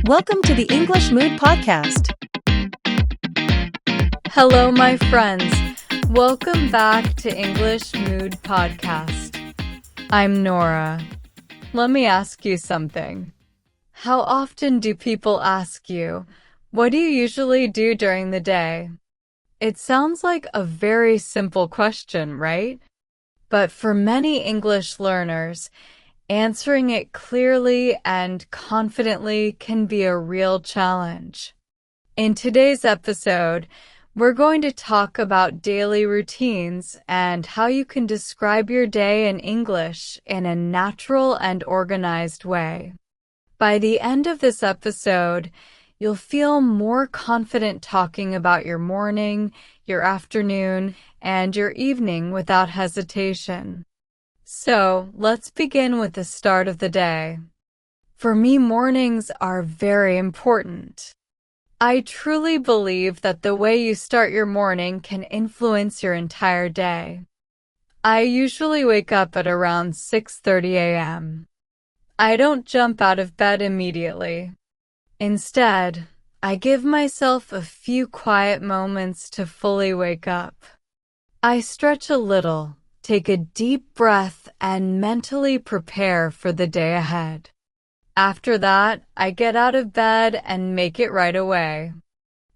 Welcome to the English Mood Podcast. Hello, my friends. Welcome back to English Mood Podcast. I'm Nora. Let me ask you something. How often do people ask you, what do you usually do during the day? It sounds like a very simple question, right? But for many English learners, answering it clearly and confidently can be a real challenge. In today's episode, we're going to talk about daily routines and how you can describe your day in English in a natural and organized way. By the end of this episode, you'll feel more confident talking about your morning, your afternoon, and your evening without hesitation. So, let's begin with the start of the day. For me, mornings are very important. I truly believe that the way you start your morning can influence your entire day. I usually wake up at around 6:30 a.m. I don't jump out of bed immediately. Instead, I give myself a few quiet moments to fully wake up. I stretch a little, take a deep breath, and mentally prepare for the day ahead. After that, I get out of bed and make it right away.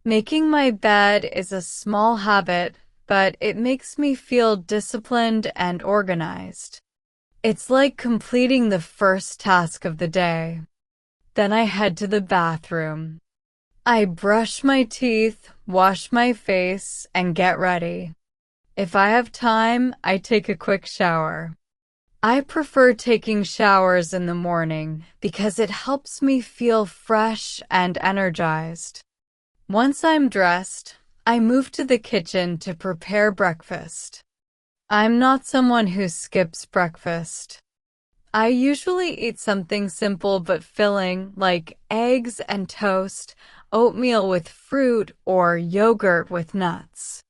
Making my bed is a small habit, but it makes me feel disciplined and organized. It's like completing the first task of the day. Then I head to the bathroom. I brush my teeth, wash my face, and get ready. If I have time, I take a quick shower. I prefer taking showers in the morning because it helps me feel fresh and energized. Once I'm dressed, I move to the kitchen to prepare breakfast. I'm not someone who skips breakfast. I usually eat something simple but filling like eggs and toast, oatmeal with fruit, or yogurt with nuts.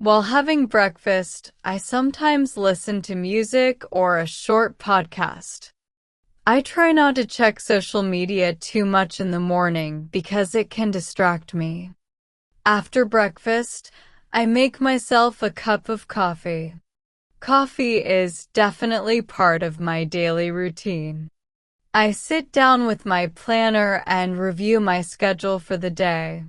While having breakfast, I sometimes listen to music or a short podcast. I try not to check social media too much in the morning because it can distract me. After breakfast, I make myself a cup of coffee. Coffee is definitely part of my daily routine. I sit down with my planner and review my schedule for the day.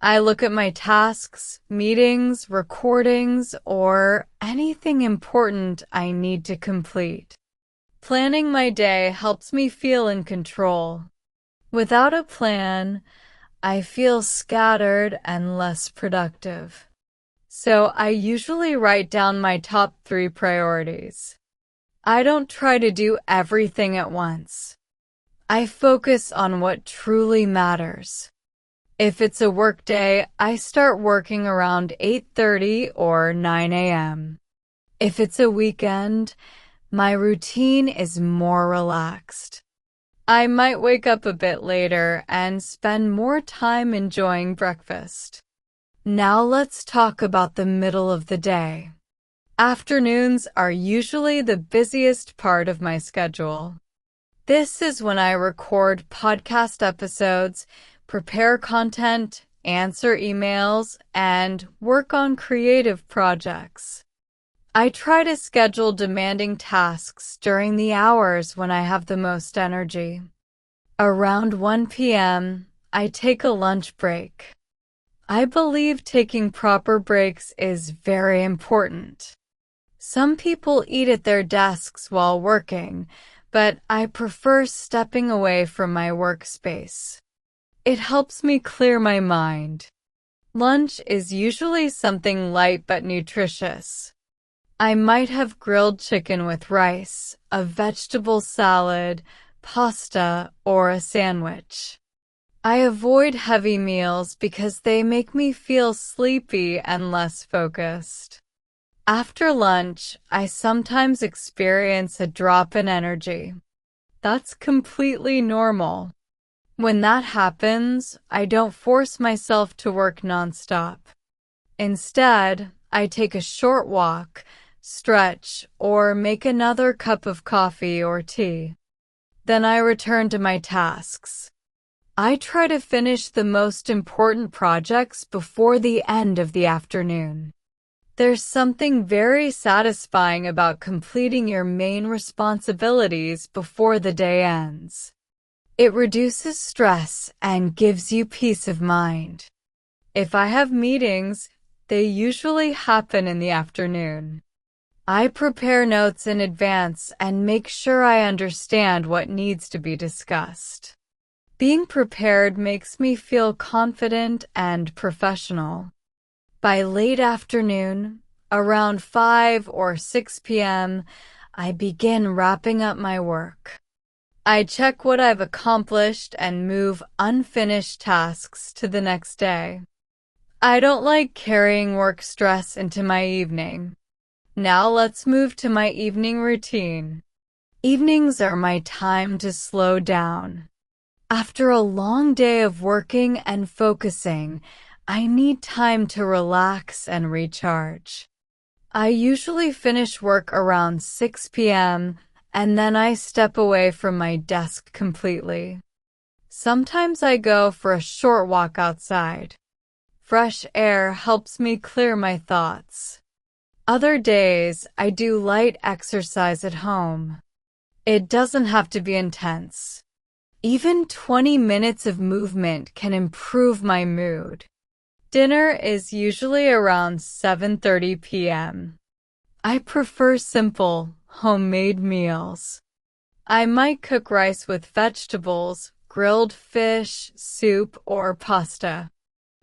I look at my tasks, meetings, recordings, or anything important I need to complete. Planning my day helps me feel in control. Without a plan, I feel scattered and less productive. So I usually write down my top 3 priorities. I don't try to do everything at once. I focus on what truly matters. If it's a work day, I start working around 8:30 or 9 a.m. If it's a weekend, my routine is more relaxed. I might wake up a bit later and spend more time enjoying breakfast. Now let's talk about the middle of the day. Afternoons are usually the busiest part of my schedule. This is when I record podcast episodes, prepare content, answer emails, and work on creative projects. I try to schedule demanding tasks during the hours when I have the most energy. Around 1 p.m., I take a lunch break. I believe taking proper breaks is very important. Some people eat at their desks while working, but I prefer stepping away from my workspace. It helps me clear my mind. Lunch is usually something light but nutritious. I might have grilled chicken with rice, a vegetable salad, pasta, or a sandwich. I avoid heavy meals because they make me feel sleepy and less focused. After lunch, I sometimes experience a drop in energy. That's completely normal. When that happens, I don't force myself to work nonstop. Instead, I take a short walk, stretch, or make another cup of coffee or tea. Then I return to my tasks. I try to finish the most important projects before the end of the afternoon. There's something very satisfying about completing your main responsibilities before the day ends. It reduces stress and gives you peace of mind. If I have meetings, they usually happen in the afternoon. I prepare notes in advance and make sure I understand what needs to be discussed. Being prepared makes me feel confident and professional. By late afternoon, around 5 or 6 p.m., I begin wrapping up my work. I check what I've accomplished and move unfinished tasks to the next day. I don't like carrying work stress into my evening. Now let's move to my evening routine. Evenings are my time to slow down. After a long day of working and focusing, I need time to relax and recharge. I usually finish work around 6 p.m. and then I step away from my desk completely. Sometimes I go for a short walk outside. Fresh air helps me clear my thoughts. Other days, I do light exercise at home. It doesn't have to be intense. Even 20 minutes of movement can improve my mood. Dinner is usually around 7:30 p.m. I prefer simple, homemade meals. I might cook rice with vegetables, grilled fish, soup, or pasta.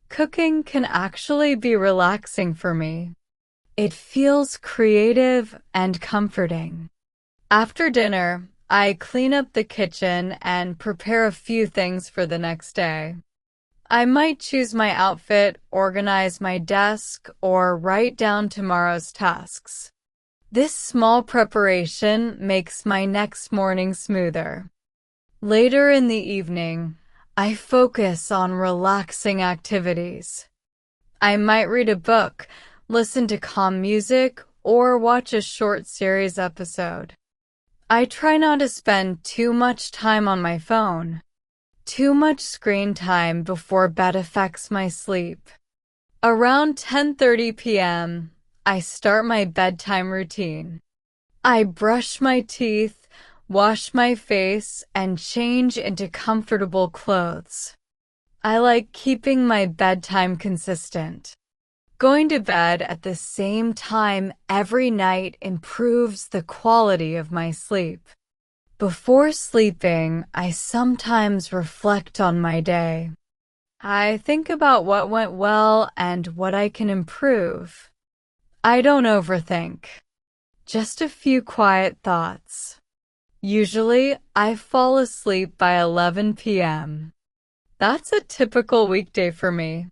Cooking can actually be relaxing for me. It feels creative and comforting. After dinner, I clean up the kitchen and prepare a few things for the next day. I might choose my outfit, organize my desk, or write down tomorrow's tasks. This small preparation makes my next morning smoother. Later in the evening, I focus on relaxing activities. I might read a book, listen to calm music, or watch a short series episode. I try not to spend too much time on my phone. Too much screen time before bed affects my sleep. Around 10:30 p.m., I start my bedtime routine. I brush my teeth, wash my face, and change into comfortable clothes. I like keeping my bedtime consistent. Going to bed at the same time every night improves the quality of my sleep. Before sleeping, I sometimes reflect on my day. I think about what went well and what I can improve. I don't overthink. Just a few quiet thoughts. Usually, I fall asleep by 11 p.m. That's a typical weekday for me.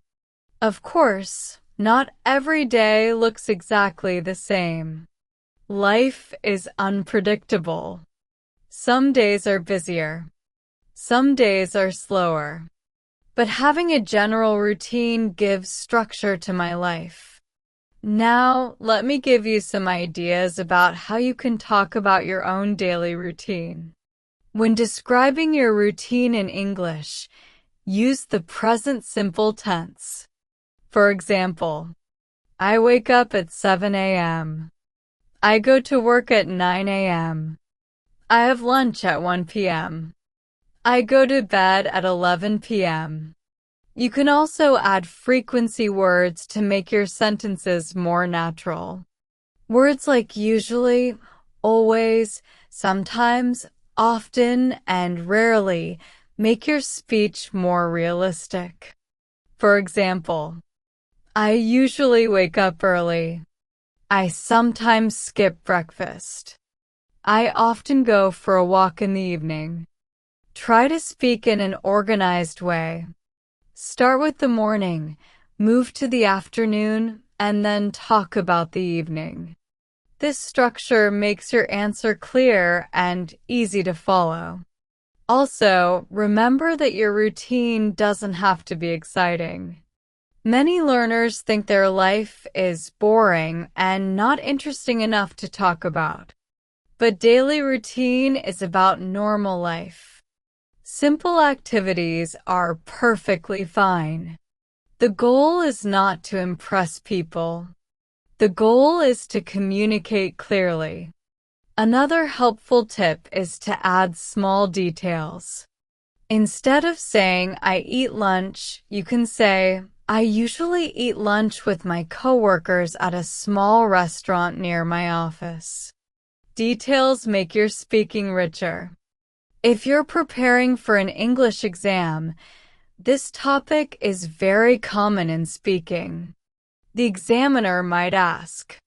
Of course, not every day looks exactly the same. Life is unpredictable. Some days are busier. Some days are slower. But having a general routine gives structure to my life. Now, let me give you some ideas about how you can talk about your own daily routine. When describing your routine in English, use the present simple tense. For example, I wake up at 7 a.m. I go to work at 9 a.m. I have lunch at 1 p.m. I go to bed at 11 p.m. You can also add frequency words to make your sentences more natural. Words like usually, always, sometimes, often, and rarely make your speech more realistic. For example, I usually wake up early. I sometimes skip breakfast. I often go for a walk in the evening. Try to speak in an organized way. Start with the morning, move to the afternoon, and then talk about the evening. This structure makes your answer clear and easy to follow. Also, remember that your routine doesn't have to be exciting. Many learners think their life is boring and not interesting enough to talk about. But daily routine is about normal life. Simple activities are perfectly fine. The goal is not to impress people. The goal is to communicate clearly. Another helpful tip is to add small details. Instead of saying, I eat lunch, you can say, I usually eat lunch with my coworkers at a small restaurant near my office. Details make your speaking richer. If you're preparing for an English exam, this topic is very common in speaking. The examiner might ask,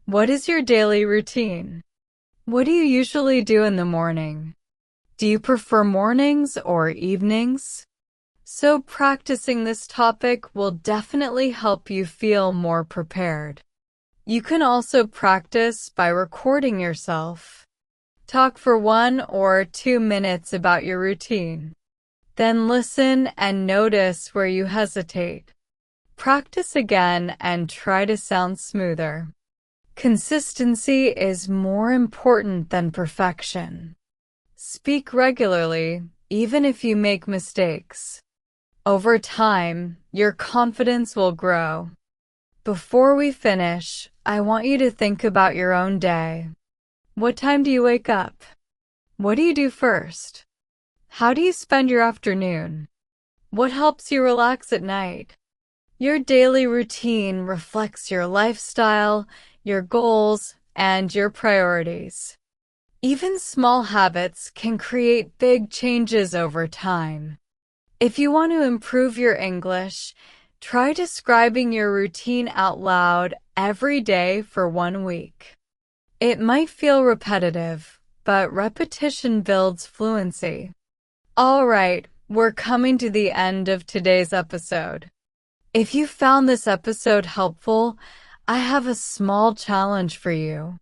what is your daily routine? What do you usually do in the morning? Do you prefer mornings or evenings? So practicing this topic will definitely help you feel more prepared. You can also practice by recording yourself. Talk for 1 or 2 minutes about your routine. Then listen and notice where you hesitate. Practice again and try to sound smoother. Consistency is more important than perfection. Speak regularly, even if you make mistakes. Over time, your confidence will grow. Before we finish, I want you to think about your own day. What time do you wake up? What do you do first? How do you spend your afternoon? What helps you relax at night? Your daily routine reflects your lifestyle, your goals, and your priorities. Even small habits can create big changes over time. If you want to improve your English, try describing your routine out loud every day for 1 week. It might feel repetitive, but repetition builds fluency. All right, we're coming to the end of today's episode. If you found this episode helpful, I have a small challenge for you.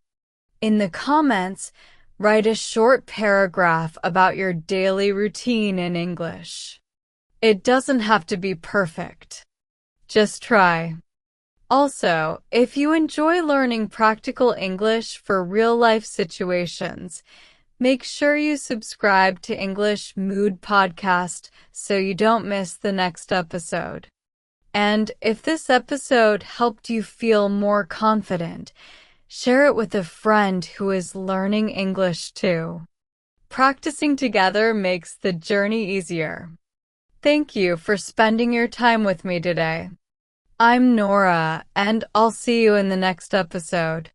In the comments, write a short paragraph about your daily routine in English. It doesn't have to be perfect. Just try. Also, if you enjoy learning practical English for real-life situations, make sure you subscribe to English Mood Podcast so you don't miss the next episode. And if this episode helped you feel more confident, share it with a friend who is learning English too. Practicing together makes the journey easier. Thank you for spending your time with me today. I'm Nora, and I'll see you in the next episode.